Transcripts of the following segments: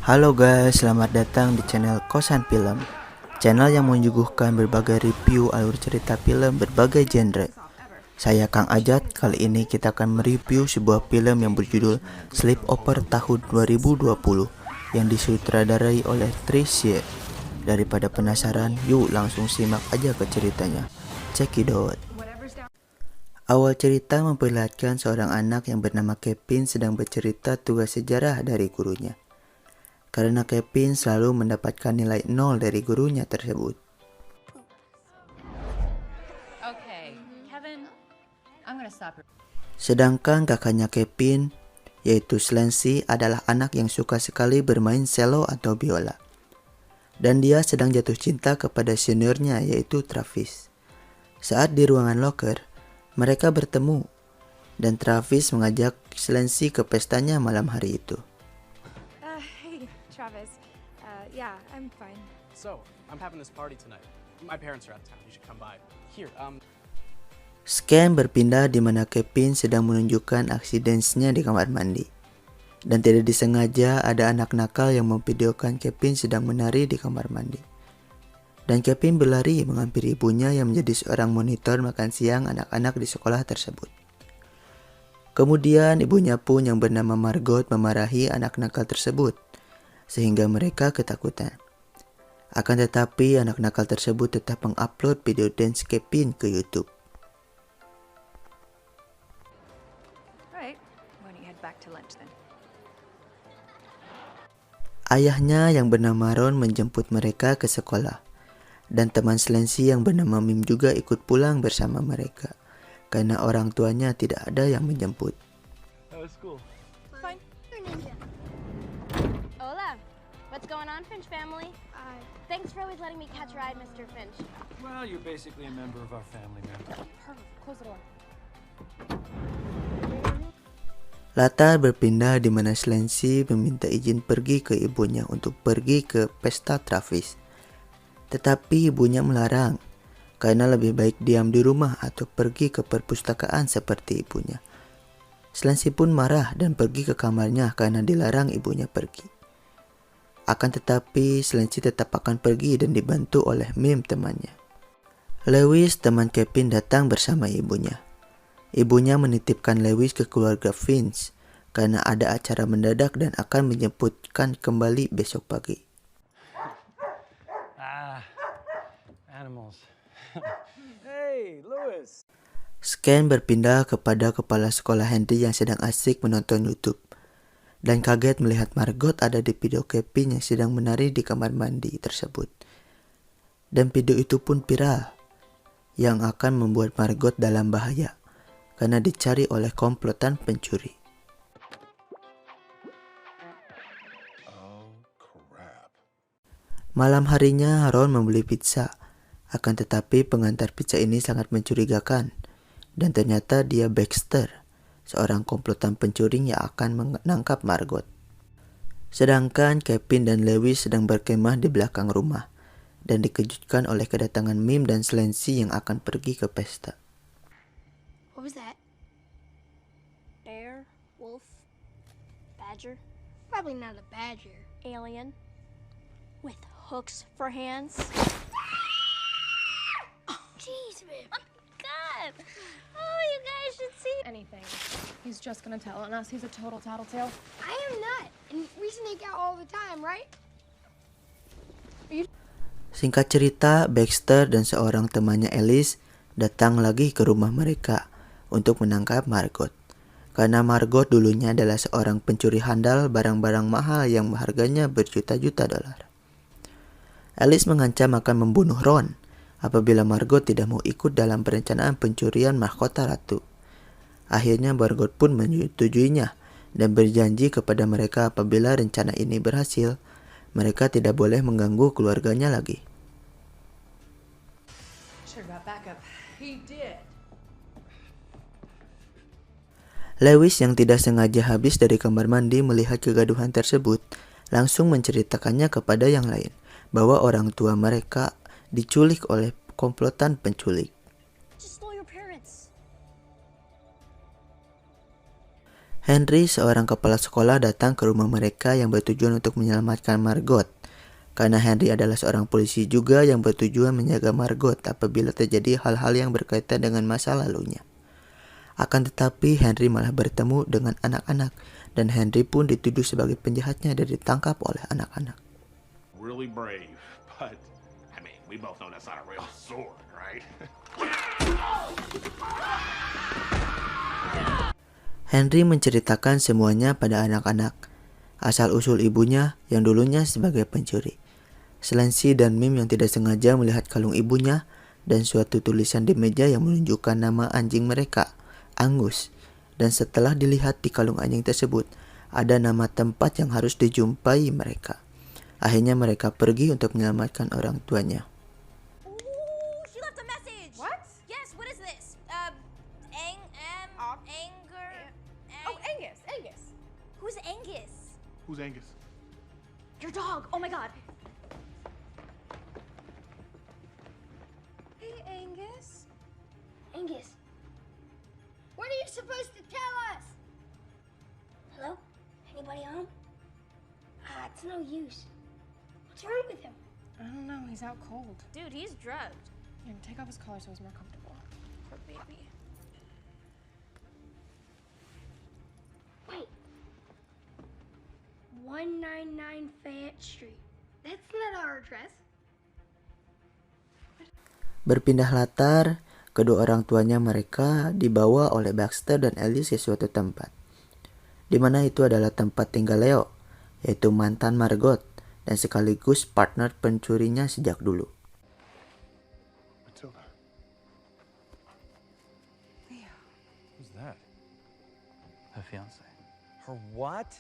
Halo guys, selamat datang di channel Kosan Film. Channel yang menyuguhkan berbagai review alur cerita film berbagai genre. Saya Kang Ajat, kali ini kita akan mereview sebuah film yang berjudul Sleepover tahun 2020 yang disutradarai oleh Tricia. Daripada penasaran, yuk langsung simak aja ke ceritanya. Check it out. Awal cerita memperlihatkan seorang anak yang bernama Kevin sedang bercerita tugas sejarah dari gurunya. Karena Kevin selalu mendapatkan nilai 0 dari gurunya tersebut. Sedangkan kakaknya Kevin, yaitu Slancy, adalah anak yang suka sekali bermain cello atau biola. Dan dia sedang jatuh cinta kepada seniornya, yaitu Travis. Saat di ruangan locker, mereka bertemu, dan Travis mengajak Slancy ke pestanya malam hari itu. Hey, Travis. Yeah, I'm fine. So, I'm having this party tonight. My parents are out of town. You should come by. Here, Scan berpindah di mana Kevin sedang menunjukkan aksi dance-nya di kamar mandi. Dan tidak disengaja ada anak nakal yang memvideokan Kevin sedang menari di kamar mandi. Dan Kevin berlari menghampiri ibunya yang menjadi seorang monitor makan siang anak-anak di sekolah tersebut. Kemudian ibunya pun yang bernama Margot memarahi anak nakal tersebut, sehingga mereka ketakutan. Akan tetapi anak nakal tersebut tetap mengupload video dance Kevin ke YouTube. Ayahnya yang bernama Ron menjemput mereka ke sekolah, dan teman Slancy yang bernama Mim juga ikut pulang bersama mereka, karena orang tuanya tidak ada yang menjemput. school. Fine. You're ninja. Hola. What's going on, Finch family? Thanks for always letting me catch a ride, Mr. Finch. Well, you're basically a member of our family, ma'am. Perfect. Close the door. Latar berpindah di mana Slancy meminta izin pergi ke ibunya untuk pergi ke pesta Travis. Tetapi ibunya melarang, karena lebih baik diam di rumah atau pergi ke perpustakaan seperti ibunya. Slancy pun marah dan pergi ke kamarnya karena dilarang ibunya pergi. Akan tetapi Slancy tetap akan pergi dan dibantu oleh Mim temannya. Lewis, teman Kevin, datang bersama ibunya. Ibunya menitipkan Lewis ke keluarga Finch karena ada acara mendadak dan akan menjemputkan kembali besok pagi. Animals. Hey, Lewis. Scan berpindah kepada kepala sekolah Henry yang sedang asik menonton YouTube. Dan kaget melihat Margot ada di video Kevin yang sedang menari di kamar mandi tersebut. Dan video itu pun viral, yang akan membuat Margot dalam bahaya, karena dicari oleh komplotan pencuri. Malam harinya Ron membeli pizza, akan tetapi pengantar pizza ini sangat mencurigakan, dan ternyata dia Baxter, seorang komplotan pencuri yang akan menangkap Margot. Sedangkan Kevin dan Lewis sedang berkemah di belakang rumah, dan dikejutkan oleh kedatangan Mim dan Slancy yang akan pergi ke pesta. What was that? Bear? Wolf? Badger? Probably not a badger. Alien? With hooks for hands? Jeez, man. Oh, God! Oh, you guys should see. Anything. He's just gonna tell on us. He's a total tattletale. I am not. And we sneak out all the time, right? Singkat cerita, Baxter dan seorang temannya Alice datang lagi ke rumah mereka untuk menangkap Margot. Karena Margot dulunya adalah seorang pencuri handal barang-barang mahal yang harganya berjuta-juta dolar. Alice mengancam akan membunuh Ron apabila Margot tidak mau ikut dalam perencanaan pencurian mahkota ratu. Akhirnya Margot pun menyetujuinya dan berjanji kepada mereka apabila rencana ini berhasil, mereka tidak boleh mengganggu keluarganya lagi. Lewis yang tidak sengaja habis dari kamar mandi melihat kegaduhan tersebut, langsung menceritakannya kepada yang lain, bahwa orang tua mereka diculik oleh komplotan penculik. Henry, seorang kepala sekolah, datang ke rumah mereka yang bertujuan untuk menyelamatkan Margot. Karena Henry adalah seorang polisi juga yang bertujuan menjaga Margot apabila terjadi hal-hal yang berkaitan dengan masa lalunya. Akan tetapi Henry malah bertemu dengan anak-anak dan Henry pun dituduh sebagai penjahatnya dan ditangkap oleh anak-anak. Really brave, but I mean, we both know that's not a real sword, right? Henry menceritakan semuanya pada anak-anak, asal-usul ibunya yang dulunya sebagai pencuri, Slancy dan Mim yang tidak sengaja melihat kalung ibunya, dan suatu tulisan di meja yang menunjukkan nama anjing mereka, Angus. Dan setelah dilihat di kalung anjing tersebut, ada nama tempat yang harus dijumpai mereka. Akhirnya mereka pergi untuk menyelamatkan orang tuanya. Ooh, she left a message. What? Yes, what is this? Anger. Oh, Angus. Angus. Who's Angus? Who's Angus? Your dog. Oh my god. Hey, Angus. Angus, what are you supposed to tell us? Hello? Anybody home? It's no use. What's wrong with him? I don't know. He's out cold. Dude, he's drugged. Here, take off his collar so he's more comfortable. Poor baby. Wait. 199 Fayette Street. That's not our address. Berpindah latar, kedua orang tuanya mereka dibawa oleh Baxter dan Ellis ke suatu tempat, di mana itu adalah tempat tinggal Leo, yaitu mantan Margot dan sekaligus partner pencurinya sejak dulu. Matilda. Who's that? Her fiance. Her what?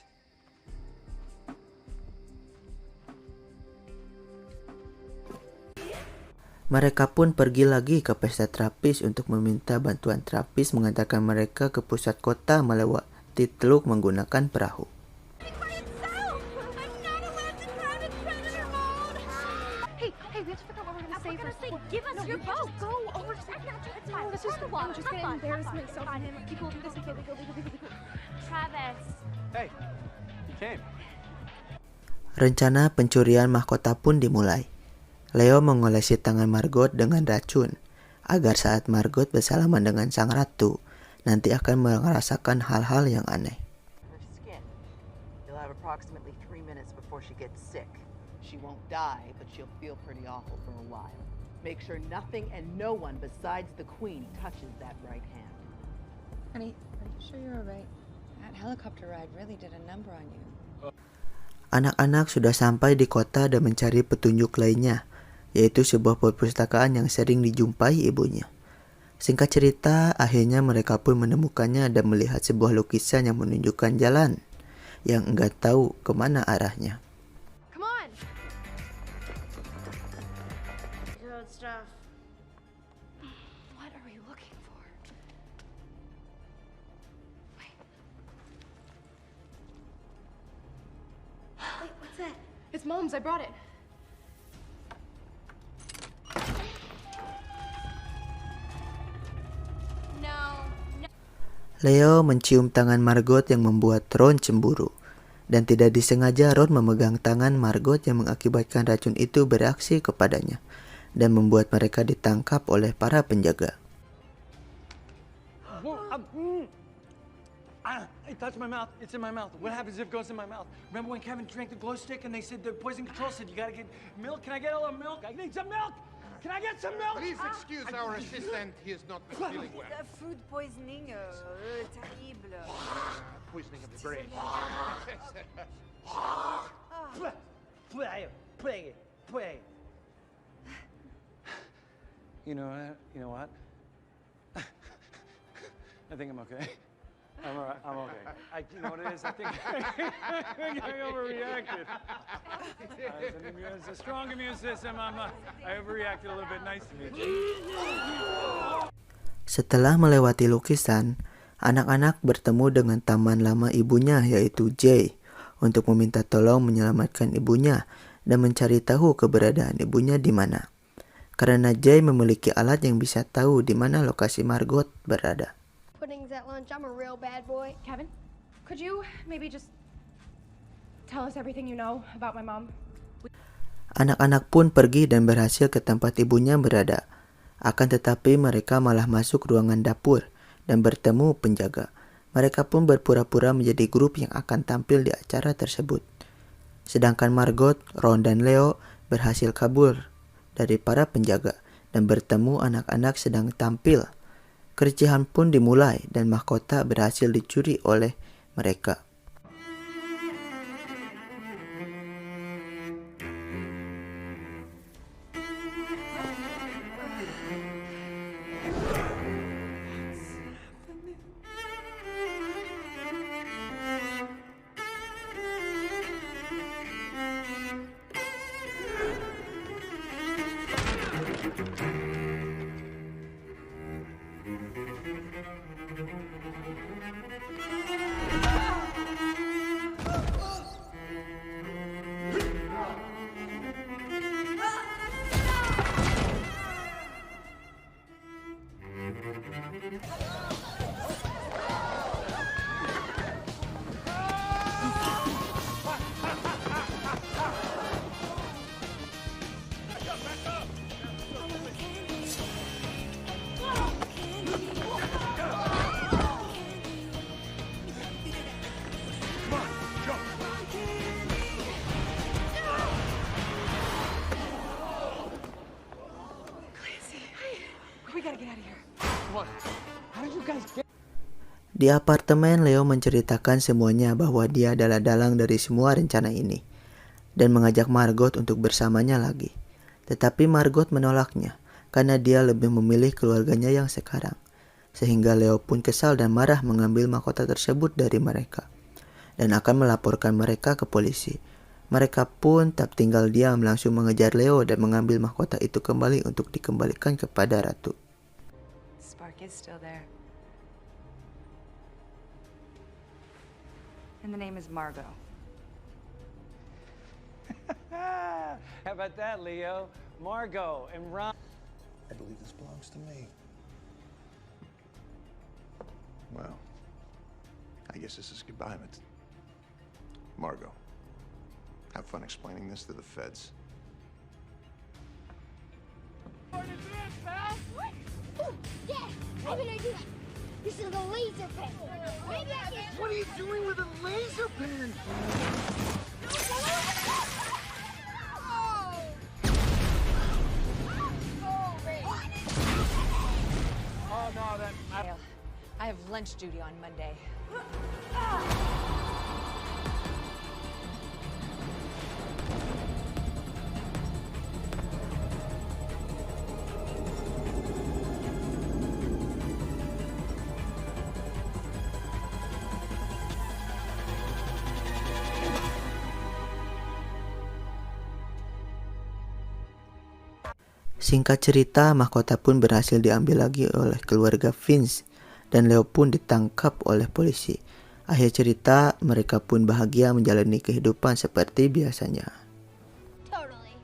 Mereka pun pergi lagi ke pesta terapis untuk meminta bantuan terapis mengantarkan mereka ke pusat kota melewati teluk menggunakan perahu. Hey, we have to figure out what we're gonna say first. Give us your boat. Go over. It's No, fine. this is We're on the I'm just water. gonna Have embarrass fun. myself and him. People will do this. Okay, we go. Travis. Hey, you came. Rencana pencurian mahkota pun dimulai. Leo mengolesi tangan Margot dengan racun, agar saat Margot bersalaman dengan sang ratu, nanti akan merasakan hal-hal yang aneh. Her skin. You'll have approximately 3 minutes before she gets sick. She won't die, but she'll feel pretty awful for a while. Make sure nothing and no one besides the Queen touches that right hand. Honey, are you sure you're alright? That helicopter ride really did a number on you. Anak-anak sudah sampai di kota dan mencari petunjuk lainnya, yaitu sebuah perpustakaan yang sering dijumpai ibunya. Singkat cerita, akhirnya mereka pun menemukannya dan melihat sebuah lukisan yang menunjukkan jalan yang enggak tahu kemana arahnya. Come on. Good stuff. What are we looking for? Wait, what's that? It's Mom's. I brought it. No. Leo mencium tangan Margot yang membuat Ron cemburu. Dan tidak disengaja Ron memegang tangan Margot yang mengakibatkan racun itu bereaksi kepadanya dan membuat mereka ditangkap oleh para penjaga. It touched my mouth. It's in my mouth. What happens if it goes in my mouth? Remember when Kevin drank the glow stick and they said the poison control said you gotta get milk? Can I get a little milk? I need some milk. Can I get some milk? Please excuse our assistant. He is not feeling well. Food poisoning, terrible. Poisoning of the brain. Play. You know what? I think I'm okay. I'm all right. I'm okay. You know what it is? I think I overreacted. It's a strong immune system. I overreacted a little bit. Nice to meet you. Setelah melewati lukisan, anak-anak bertemu dengan taman lama ibunya yaitu Jay untuk meminta tolong menyelamatkan ibunya dan mencari tahu keberadaan ibunya di mana. Karena Jay memiliki alat yang bisa tahu di mana lokasi Margot berada. Pudding's at lunch. I'm a real bad boy. Kevin, Could you maybe just tell us everything you know about my mom? Anak-anak pun pergi dan berhasil ke tempat ibunya berada. Akan tetapi mereka malah masuk ruangan dapur dan bertemu penjaga. Mereka pun berpura-pura menjadi grup yang akan tampil di acara tersebut. Sedangkan Margot, Ron, dan Leo berhasil kabur dari para penjaga dan bertemu anak-anak sedang tampil. Kericuhan pun dimulai dan mahkota berhasil dicuri oleh mereka. Di apartemen, Leo menceritakan semuanya bahwa dia adalah dalang dari semua rencana ini dan mengajak Margot untuk bersamanya lagi. Tetapi Margot menolaknya karena dia lebih memilih keluarganya yang sekarang. Sehingga Leo pun kesal dan marah mengambil mahkota tersebut dari mereka dan akan melaporkan mereka ke polisi. Mereka pun tak tinggal diam, langsung mengejar Leo dan mengambil mahkota itu kembali untuk dikembalikan kepada Ratu. Spark is still there. And the name is Margot. How about that, Leo? Margot and Ron. I believe this belongs to me. Well, I guess this is goodbye, but Margot, have fun explaining this to the feds. What? Ooh, Dad, I have an idea. This is a laser pen. Maybe I can... What are you doing with a laser pen? Oh, no, that... I have lunch duty on Monday. Singkat cerita, mahkota pun berhasil diambil lagi oleh keluarga Vince dan Leo pun ditangkap oleh polisi. Akhir cerita, mereka pun bahagia menjalani kehidupan seperti biasanya. Totally.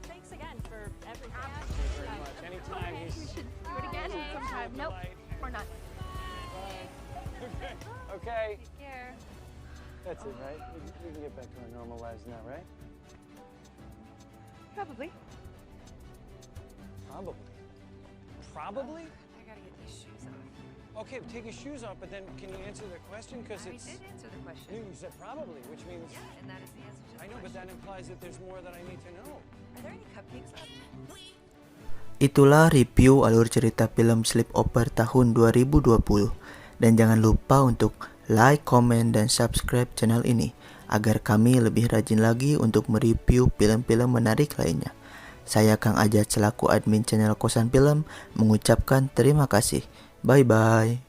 Thanks again for everything. Anytime he's... Do it again sometime. Nope, or not. Okay. Take care. That's it, right? We can get back to our normal lives now, right? Probably. Probably? I gotta get these shoes off. Okay, take your shoes off, but then can you answer the question? Because I it's... did answer the question. You said probably, which means... Yeah, and that is the answer to the I know, but question. that implies that there's more that I need to know. Are there any cupcakes left? Itulah review alur cerita film Sleepover tahun 2020. Dan jangan lupa untuk like, komen, dan subscribe channel ini agar kami lebih rajin lagi untuk mereview film-film menarik lainnya. Saya Kang Ajat selaku admin channel Kosan Film mengucapkan terima kasih. Bye-bye.